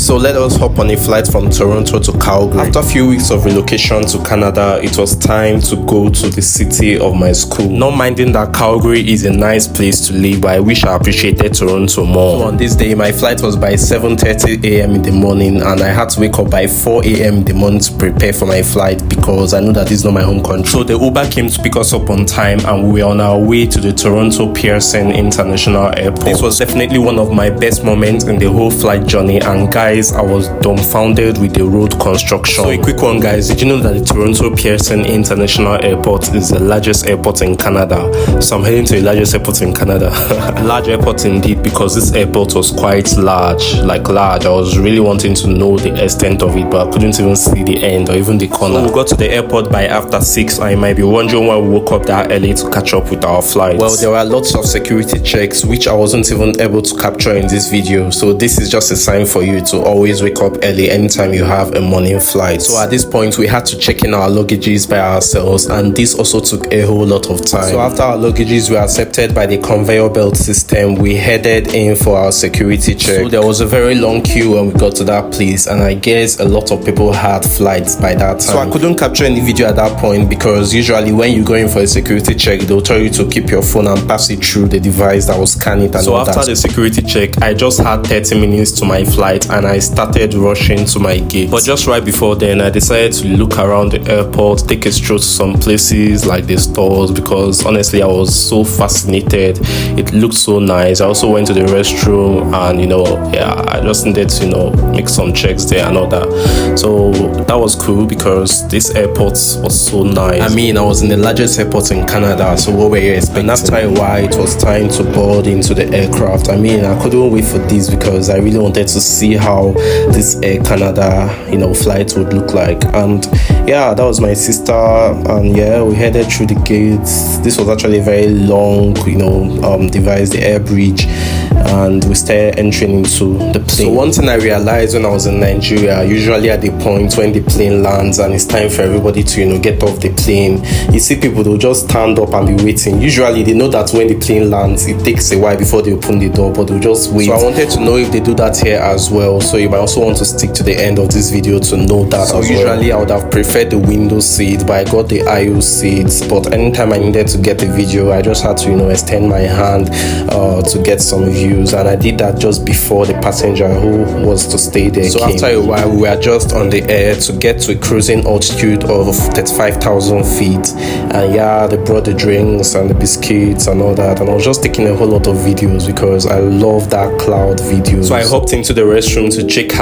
So let us hop on a flight from Toronto to Calgary. After a few weeks of relocation to Canada, it was time to go to the city of my school. Not minding that Calgary is a nice place to live, but I wish I appreciated Toronto more. So on this day, my flight was by 7:30 a.m. in the morning, and I had to wake up by 4 a.m. in the morning to prepare for my flight because I know that this is not my home country. So the Uber came to pick us up on time, and we were on our way to the Toronto Pearson International Airport. This was definitely one of my best moments in the whole flight journey, and guys, I was dumbfounded with the road construction. So a quick one, guys, did you know that the Toronto Pearson International Airport is the largest airport in Canada? So I'm heading to the largest airport in Canada. Large airport indeed, because this airport was quite large. I was really wanting to know the extent of it, but I couldn't even see the end or even the corner. So we got to the airport by after 6, and you might be wondering why we woke up that early to catch up with our flight. Well, there were lots of security checks which I wasn't even able to capture in this video, so this is just a sign for you to always wake up early anytime you have a morning flight. So at this point, we had to check in our luggages by ourselves, and this also took a whole lot of time. So after our luggages were accepted by the conveyor belt system, we headed in for our security check. So there was a very long queue when we got to that place, and I guess a lot of people had flights by that time. So I couldn't capture any video at that point because usually when you go in for a security check, they'll tell you to keep your phone and pass it through the device that will scan it and so all that. So after the security check, I just had 30 minutes to my flight, and I started rushing to my gate. But just right before then, I decided to look around the airport, take a stroll to some places like the stores, because honestly I was so fascinated. It looked so nice. I also went to the restroom, and I just needed to make some checks there and all that. So that was cool because this airport was so nice. I mean, I was in the largest airport in Canada, so what were you expecting? And after a while, it was time to board into the aircraft. I mean, I couldn't wait for this because I really wanted to see how this Air Canada flight would look like. And yeah, that was my sister, and yeah, we headed through the gates. This was actually a very long device, the air bridge, and we started entering into the plane. So one thing I realized when I was in Nigeria, usually at the point when the plane lands and it's time for everybody to get off the plane, you see people, they'll just stand up and be waiting. Usually they know that when the plane lands, it takes a while before they open the door, but they'll just wait. So I wanted to know if they do that here as well, so you might also want to stick to the end of this video to know that. So usually I would have preferred the window seat, but I got the aisle seats. But anytime I needed to get a video, I just had to extend my hand to get some views, and I did that just before the passenger who was to stay there came. After a while, we were just on the air to get to a cruising altitude of 35,000 feet, and yeah, they brought the drinks and the biscuits and all that, and I was just taking a whole lot of videos because I love that cloud videos. So I hopped into the restroom to check how